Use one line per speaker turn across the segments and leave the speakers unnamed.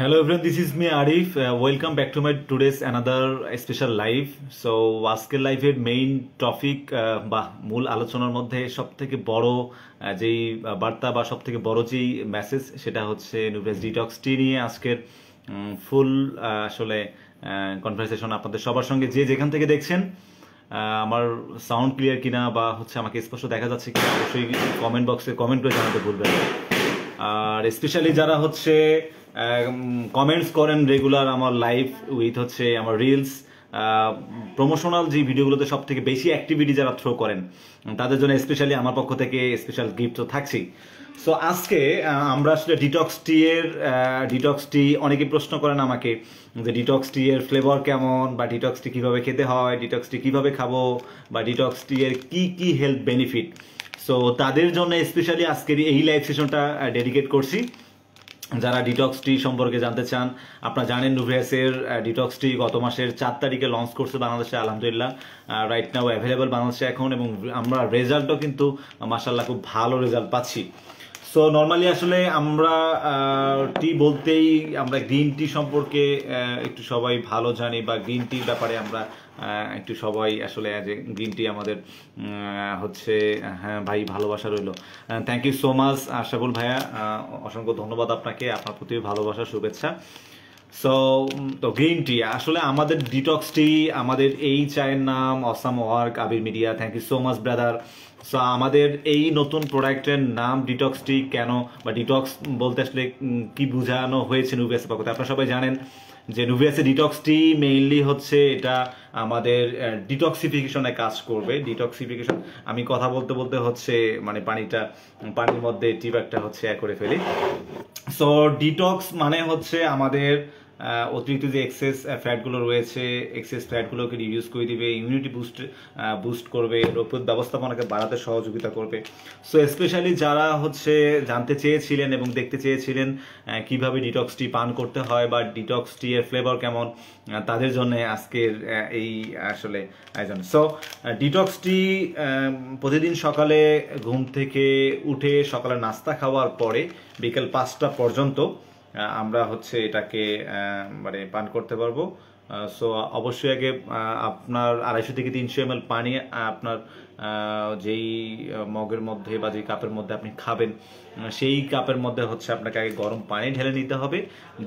Hello everyone, this is me Arif. Welcome back to my today's another special live. So আজকের লাইভের main topic বা মূল আলোচনার মধ্যে সবথেকে বড় যেই বার্তা বা সবথেকে বড় যেই মেসেজ সেটা হচ্ছে নিউভেস ডিটক্স টি নিয়ে আজকের ফুল আসলে কনভারসেশন আপনাদের সবার সঙ্গে যে যেখান থেকে দেখছেন। আমার সাউন্ড ক্লিয়ার কিনা বা হচ্ছে আমাকে স্পষ্ট দেখা যাচ্ছে কিনা অবশ্যই কমেন্ট বক্সে কমেন্ট করে জানাতে ভুলবেন না। আর স্পেশালি যারা হচ্ছে কমেন্টস করেন রেগুলার আমার লাইভ উইথ হচ্ছে আমার রিলস প্রমোশনাল যে ভিডিওগুলোতে সব থেকে বেশি অ্যাক্টিভিটি যারা থ্রো করেন তাদের জন্য স্পেশালি আমার পক্ষ থেকে স্পেশাল গিফট তো থাকছেই। সো আজকে আমরা আসলে ডিটক্স টি অনেকে প্রশ্ন করেন আমাকে যে ডিটক্স টি এর ফ্লেভার কেমন বা ডিটক্স টি কীভাবে খেতে হয়, ডিটক্স টি কীভাবে খাবো বা ডিটক্স টি এর কী কী হেলথ বেনিফিট। সো তাদের জন্য স্পেশালি আজকের এই লাইভ সেশনটা ডেডিকেট করছি। যারা ডিটক্স টি সম্পর্কে জানতে চান, আপনারা জানেন নুভেসের ডিটক্স টি গত মাসের 4 তারিখে লঞ্চ করছে বাংলাদেশে, আলহামদুলিল্লাহ রাইট নাও অ্যাভেলেবল বাংলাদেশে এখন, এবং আমরা রেজাল্টও কিন্তু মাশাআল্লাহ খুব ভালো রেজাল্ট পাচ্ছি। সো নর্মালি আসলে আমরা টি বলতেই আমরা গ্রিন টি সম্পর্কে একটু সবাই ভালো জানি বা গ্রিন টির ব্যাপারে আমরা একটু সবাই আসলে যে গ্রিন টি আমাদের হচ্ছে হ্যাঁ ভাই ভালোবাসা রইল। Thank you so much Ashabul ভাইয়া, অসংখ্য ধন্যবাদ আপনাকে, আপনার প্রতি ভালোবাসা শুভেচ্ছা। সো তো গ্রিন টি আসলে আমাদের ডিটক্স টি, আমাদের এই চায়ের নাম awesome work Abir media, thank you so much brother. So আমাদের এই নতুন প্রোডাক্টের নাম ডিটক্স টি কেন বা ডিটক্স বলতে আসলে কি বোঝানো হয়েছে নুভিয়াসের পক্ষ থেকে আপনারা সবাই জানেন যে নুভিয়াসের ডিটক্স টি মেইনলি হচ্ছে এটা আমাদের ডিটক্সিফিকেশনে কাজ করবে। ডিটক্সিফিকেশন আমি কথা বলতে বলতে হচ্ছে মানে পানির মধ্যে টি ব্যাগটা হচ্ছে করে ফেলি। সো ডিটক্স মানে হচ্ছে আমাদের অতিরিক্ত যে এক্সেস ফ্যাটগুলো রয়েছে, এক্সেস ফ্যাটগুলোকে রিডিউস করে দিবে, ইমিউনিটি বুস্ট করবে, রোগ ব্যবস্থাপনাকে বাড়াতে সহযোগিতা করবে। সো স্পেশালি যারা হচ্ছে জানতে চেয়েছিলেন এবং দেখতে চেয়েছিলেন কিভাবে ডিটক্স টি পান করতে হয় বা ডিটক্স টি এর ফ্লেভার কেমন, তাদের জন্য আজকের এই আসলে আয়োজন। সো ডিটক্স টি প্রতিদিন সকালে ঘুম থেকে উঠে সকালে নাস্তা খাওয়ার পরে বিকেল 5টা পর্যন্ত আমরা হচ্ছে এটাকে মানে পান করতে পারবো। সো অবশ্যই আগে আপনার 250 থেকে 300 ml পানি আপনার যেই মগের মধ্যে বা যেই কাপের মধ্যে আপনি খাবেন সেই কাপের মধ্যে হচ্ছে আপনাকে আগে গরম পানি ঢেলে নিতে হবে।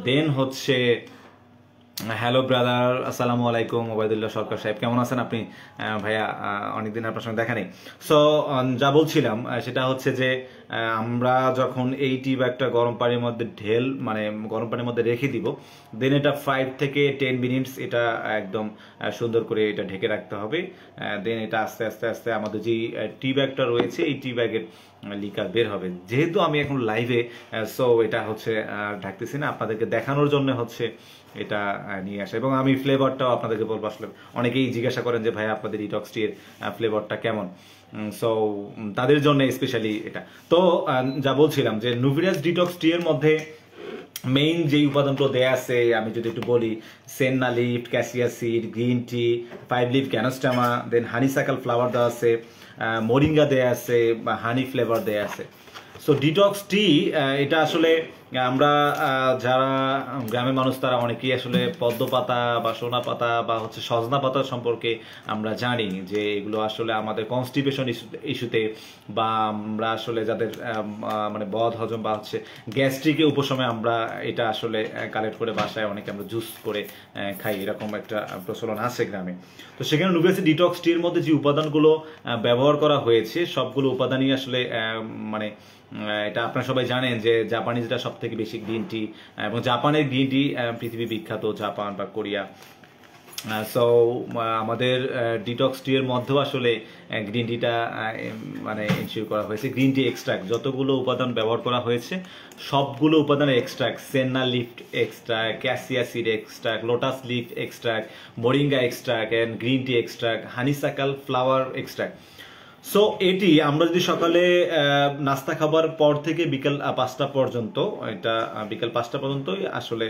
দেন হচ্ছে হ্যালো ব্রাদার, আসসালামু আলাইকুম, ওবায়দুল্লাহ সরকার সাহেব, কেমন আছেন আপনি ভাইয়া? অনেকদিন আপনার সঙ্গে দেখা নেই। সো যা বলছিলাম সেটা হচ্ছে যে আমরা যখন এই টি ব্যাগটা গরম পানির মধ্যে গরম পানির মধ্যে রেখে দিব, দেন এটা 5 থেকে 10 মিনিটস এটা একদম সুন্দর করে এটা ঢেকে রাখতে হবে। দেন এটা আস্তে আস্তে আস্তে আমাদের যেই টি ব্যাগটা রয়েছে এই টি ব্যাগের লিকার বের হবে। যেহেতু আমি এখন লাইভে, সো এটা হচ্ছে ঢাকতেছি না, আপনাদেরকে দেখানোর জন্য হচ্ছে এটা নিয়ে আসা, এবং আমি ফ্লেভারটাও আপনাদেরকে বলবো। আসলে অনেকেই জিজ্ঞাসা করেন যে ভাই আপনাদের ডিটক্স টি এর ফ্লেভারটা কেমন, সো তাদের জন্য স্পেশালি এটা। তো যা বলছিলাম যে নুভিয়াস ডিটক্স টি এর মধ্যে মেইন যে উপাদানগুলো দেয়া আছে আমি যদি একটু বলি, senna leaf, cassia seed, green tea, 5 leaf gynostemma, then honeysuckle flower দেওয়া আছে, মোরিঙ্গা দেয়া আছে বা হানি ফ্লেভার দেয়া আছে। সো ডিটক্স টি এটা আসলে আমরা যারা গ্রামের মানুষ তারা অনেকেই আসলে পদ্ম পাতা বা সোনা পাতা বা হচ্ছে সজনা পাতা সম্পর্কে আমরা জানি যে এগুলো আসলে আমাদের কনস্টিপেশন ইস্যুতে বা আমরা আসলে যাদের মানে বদ হজম বা হচ্ছে গ্যাস্ট্রিকের উপশমে আমরা এটা আসলে কালেক্ট করে বাসায় অনেকে আমরা জুস করে খাই, এরকম একটা প্রচলন আছে গ্রামে। তো সেখানে নুভিয়াসের ডিটক্স টির মধ্যে যে উপাদানগুলো ব্যবহার করা হয়েছে সবগুলো উপাদানই আসলে মানে এটা আপনারা সবাই জানেন যে জাপানিজরা সব থেকে বেশি গ্রিন টি, এবং জাপানের গ্রিন টি পৃথিবী বিখ্যাত, জাপান বা কোরিয়া। সো আমাদের ডিটক্স টি এর মধ্যেও আসলে গ্রিন টিটা মানে ইনশিওর করা হয়েছে। গ্রিন টি এক্সট্রাক্ট যতগুলো উপাদান ব্যবহার করা হয়েছে সবগুলো উপাদানের extract, senna leaf extract, cassia seed extract, lotus leaf extract, moringa extract and green tea extract, honeysuckle flower extract. So এটি আমরা যদি সকালে নাস্তা খাবার পর থেকে বিকেল 5টা পর্যন্ত, এটা বিকেল 5টা পর্যন্তই আসলে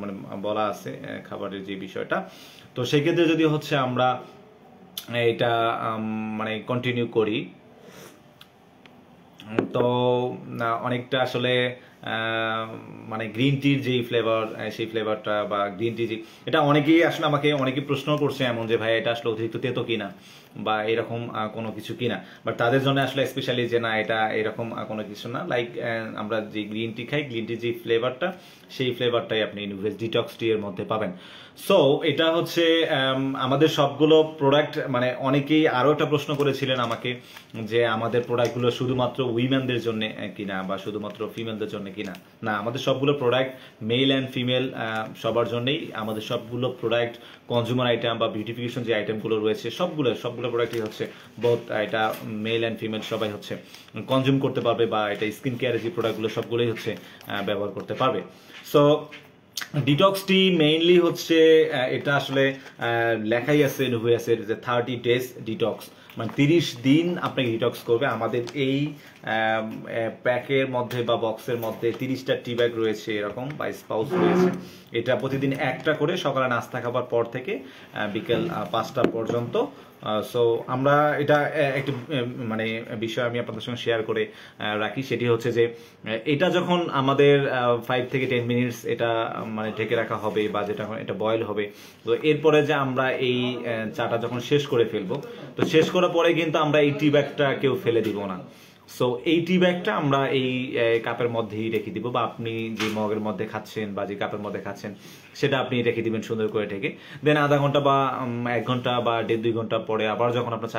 মানে বলা আছে খাবারের যে বিষয়টা। তো সেক্ষেত্রে যদি হচ্ছে আমরা এটা মানে কন্টিনিউ করি তো অনেকটা আসলে মানে গ্রিন টির যেই ফ্লেভার, সেই ফ্লেভারটা বা গ্রিন টি যে, এটা অনেকেই আসলে আমাকে অনেকেই প্রশ্ন করছে এমন যে ভাই এটা আসলে অতিরিক্ত তেতো কিনা বা এরকম কোনো কিছু কিনা, বাট তাদের জন্য আসলে স্পেশালি যে না এটা এরকম কোনো কিছু না। লাইক আমরা যে গ্রিন টি খাই, গ্রিন টির যে ফ্লেভারটা, সেই ফ্লেভারটাই আপনি নুভেস ডিটক্স টি এর মধ্যে পাবেন। সো এটা হচ্ছে আমাদের সবগুলো প্রোডাক্ট, মানে অনেকেই আরও একটা প্রশ্ন করেছিলেন আমাকে যে আমাদের প্রোডাক্টগুলো শুধুমাত্র উইমেনদের জন্য কিনা বা শুধুমাত্র ফিমেলদের জন্য কিনা। না, আমাদের সবগুলো প্রোডাক্ট মেল অ্যান্ড ফিমেল সবার জন্যই। আমাদের সবগুলো প্রোডাক্ট কনজিউমার আইটেম বা বিউটিফিকেশন যে আইটেমগুলো রয়েছে সবগুলো প্রোডাক্টই হচ্ছে বোথ, এটা মেল অ্যান্ড ফিমেল সবাই হচ্ছে কনজিউম করতে পারবে, বা এটা স্কিন কেয়ারের যে প্রোডাক্টগুলো সবগুলোই হচ্ছে ব্যবহার করতে পারবে। সো ডিটক্স টি মেইনলি হচ্ছে এটা আসলে লেখাই আছে নুভেসের যে 30 days ডিটক্স, মানে 30 দিন আপনাকে ডিটক্স করবে। আমাদের এই প্যাকের মধ্যে বা বক্সের মধ্যে 30টা টি ব্যাগ রয়েছে এরকম, বা স্পাউস রয়েছে। এটা প্রতিদিন একটা করে সকালে নাস্তা খাবার পর থেকে বিকেল 5টা পর্যন্ত। সো আমরা এটা একটি মানে বিষয় আমি আপনাদের সঙ্গে শেয়ার করে রাখি, সেটি হচ্ছে যে এটা যখন আমাদের 5 থেকে 10 মিনিটস এটা মানে ঢেকে রাখা হবে, বা যেটা এটা বয়েল হবে, তো এরপরে যে আমরা এই চাটা যখন শেষ করে ফেলবো, তো শেষ করার পরে কিন্তু আমরা এই টি ব্যাগটা কেউ ফেলে দিব না। সো এই টি ব্যাগটা আমরা এই কাপের মধ্যেই রেখে দিব, বা আপনি যে মগের মধ্যে খাচ্ছেন বা যে কাপের মধ্যে খাচ্ছেন সেটা আপনি রেখে দিবেন সুন্দর করে ঢেকে। দেন আধা ঘন্টা বা 1 ঘন্টা বা 1.5-2 ঘন্টা পরে আবার যখন আপনার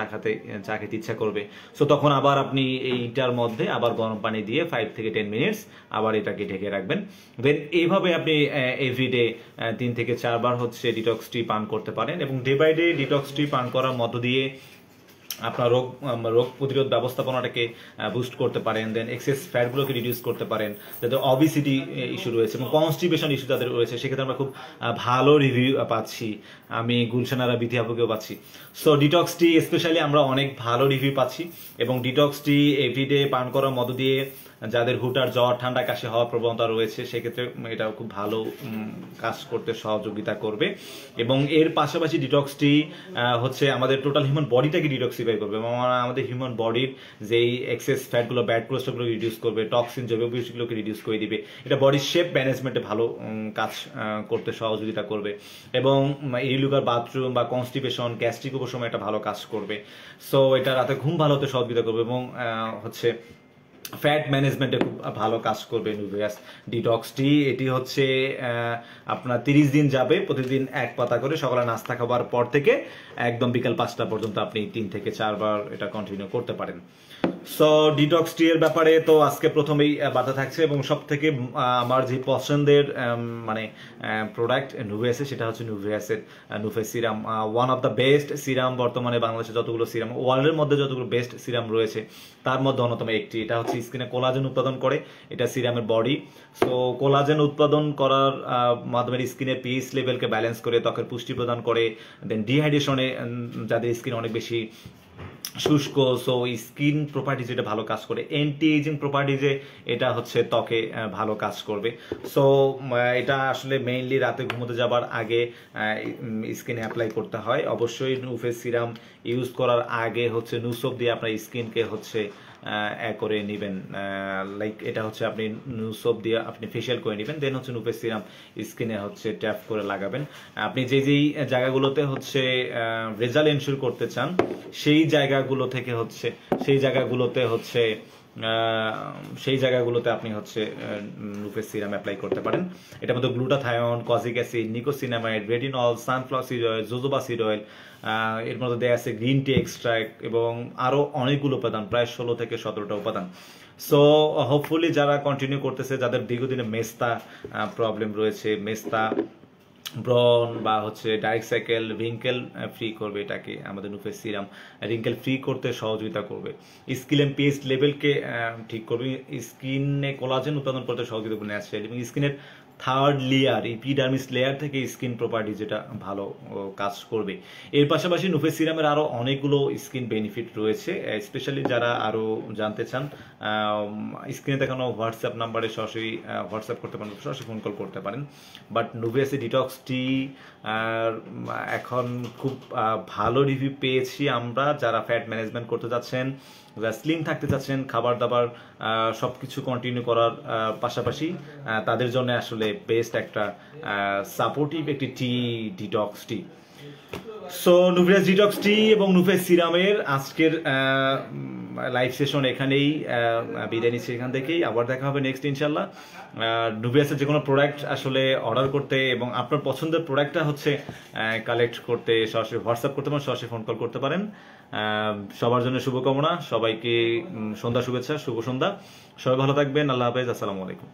চা খেতে ইচ্ছা করবে, সো তখন আবার আপনি এইটার মধ্যে আবার গরম পানি দিয়ে 5 থেকে 10 মিনিটস আবার এটাকে ঢেকে রাখবেন। দেন এইভাবে আপনি এভরিডে 3 থেকে 4 বার হচ্ছে ডিটক্স টি পান করতে পারেন, এবং ডে বাই ডে ডিটক্স টি পান করার মধ্য দিয়ে আপনার রোগ প্রতিরোধ ব্যবস্থাপনাটাকে বুস্ট করতে পারেন। দেন এক্সেস ফ্যাটগুলোকে রিডিউস করতে পারেন। যাদের অবিসিটি ইস্যু রয়েছে এবং কনস্টিপেশন ইস্যু যাদের রয়েছে, সেক্ষেত্রে আমরা খুব ভালো রিভিউ পাচ্ছি। আমি গুলশানারা বিথি আপুকেও পাচ্ছি। সো ডিটক্স টি স্পেশালি আমরা অনেক ভালো রিভিউ পাচ্ছি, এবং ডিটক্স টি এভরিডে পান করার মধ্য দিয়ে যাদের হুটার জ্বর ঠান্ডা কাশি হওয়ার প্রবণতা রয়েছে, সেক্ষেত্রে এটা খুব ভালো কাজ করতে সহযোগিতা করবে। এবং এর পাশাপাশি ডিটক্স টি হচ্ছে আমাদের টোটাল হিউম্যান বডিটাকে ডিটক্সিফাই করবে, এবং আমাদের হিউম্যান বডির যেই এক্সেস ফ্যাটগুলো, ব্যাড কোলেস্ট্রলগুলো রিডিউস করবে, টক্সিন জৈব বিষয়গুলোকে রিডিউস করে দিবে। এটা বডির শেপ ম্যানেজমেন্টে ভালো কাজ করতে সহযোগিতা করবে, এবং ইরিলিগার বাথরুম বা কনস্টিপেশন, গ্যাস্ট্রিক উপশমে একটা ভালো কাজ করবে। সো এটা রাতে ঘুম ভালো হতে সহযোগিতা করবে, এবং হচ্ছে ফ্যাট ম্যানেজমেন্টে খুব ভালো কাজ করবে নুভিয়াস ডিটক্স টি। এটি হচ্ছে আপনার 30 দিন যাবে, প্রতিদিন 1 পাতা করে সকালে নাস্তা খাবার পর থেকে একদম বিকাল 5টা পর্যন্ত আপনি 3 থেকে 4 বার এটা কন্টিনিউ করতে পারেন। সো ডিটক্স টি এর ব্যাপারে তো আজকে প্রথমেই বাধা থাকছে, এবং সব থেকে আমার যে পছন্দের মানে প্রোডাক্ট নুভিয়াসের, সেটা হচ্ছে নুভিয়াসের Nuface serum. One of the best serum বর্তমানে বাংলাদেশে যতগুলো সিরাম, ওয়ার্ল্ডের মধ্যে যতগুলো বেস্ট সিরাম রয়েছে তার মধ্যে অন্যতম একটি। এটা হচ্ছে স্কিনে কোলাজেন উৎপাদন করে, এটা সিরামের বডি। সো কোলাজেন উৎপাদন করার মাধ্যমে স্কিনের পিএইচ লেভেলকে ব্যালেন্স করে, ত্বকের পুষ্টি প্রদান করে। দেন ডিহাইড্রেশনে যাদের স্কিন অনেক বেশি শুষ্ক, সো স্কিন প্রপার্টিজ এটা ভালো কাজ করে। অ্যান্টি এজিং প্রপার্টিজে এটা হচ্ছে ত্বকে ভালো কাজ করবে। সো এটা আসলে মেইনলি রাতে ঘুমোতে যাবার আগে স্কিনে অ্যাপ্লাই করতে হয়। অবশ্যই নুফেস সিরাম ইউজ করার আগে হচ্ছে নুসব দিয়ে আপনার স্কিনকে হচ্ছে করে নেবেন। লাইক এটা হচ্ছে আপনি নুসব দিয়ে আপনি ফেশিয়াল করে নেবেন, দেন হচ্ছে নুফেস সিরাম স্কিনে হচ্ছে ট্যাপ করে লাগাবেন। আপনি যেই জায়গাগুলোতে হচ্ছে রেজাল্ট এনশিওর করতে চান, সেই জায়গাগুলোতে আপনি হচ্ছে নুফেস সিরাম অ্যাপ্লাই করতে পারেন। এটার মধ্যে glutathione, kojic acid, niacinamide, retinol, sunflower seed oil, jojoba seed oil, এর মধ্যে দেয়া আছে গ্রিন টি এক্সট্রাক্ট, এবং আরো অনেকগুলো উপাদান, প্রায় 16 থেকে 17টা উপাদান। সো হোপফুলি যারা কন্টিনিউ করতেছে, যাদের দীর্ঘদিনে মেস্তা প্রবলেম রয়েছে, মেস্তা, ব্রন বা হচ্ছে ডাইরেক্ট সাইকেল, রিঙ্কেল ফ্রি করবে এটাকে আমাদের নুফেস সিরাম। রিঙ্কেল ফ্রি করতে সহযোগিতা করবে, স্কিন এন্ড পিএইচ লেভেলকে ঠিক করবে, স্কিনে কোলাজেন উৎপাদন করতে সহযোগিতা করবে ন্যাচারালি, এবং স্কিনের থার্ড লেয়ার, এপিডার্মিস লেয়ার থেকে স্কিন প্রপার্টি যেটা ভালো কাজ করবে। এর পাশাপাশি নুফেস সিরামের আরও অনেকগুলো স্কিন বেনিফিট রয়েছে, স্পেশালি যারা আরও জানতে চান স্ক্রিনে দেখানো হোয়াটসঅ্যাপ নাম্বারে সরাসরি হোয়াটসঅ্যাপ করতে পারেন, সরাসরি ফোন কল করতে পারেন। বাট নুভিয়াসি ডিটক্স টি এখন খুব ভালো রিভিউ পেয়েছি আমরা, যারা ফ্যাট ম্যানেজমেন্ট করতে যাচ্ছেন, যারা স্লিম থাকতে চাচ্ছেন, খাবার দাবার সব কিছু কন্টিনিউ করার পাশাপাশি তাদের জন্য আসলে বেস্ট একটা সাপোর্টিভ একটি টি ডিটক্স টি। সো নুভিয়াস ডিটক্স টি এবং নুফেস সিরামের আজকের লাইভ সেশন এখানেই বিদায় নিচ্ছি, এখান থেকেই আবার দেখা হবে নেক্সট ইনশাল্লাহ। নুভিয়াসের যে কোনো প্রোডাক্ট আসলে অর্ডার করতে এবং আপনার পছন্দের প্রোডাক্টটা হচ্ছে কালেক্ট করতে সরাসরি হোয়াটসঅ্যাপ করতে পারেন, সরাসরি ফোন কল করতে পারেন। সবার জন্য শুভকামনা, সবাইকে সন্ধ্যা শুভেচ্ছা, শুভ সন্ধ্যা, সবাই ভালো থাকবেন, আল্লাহ হাফেজ, আসসালামু আলাইকুম।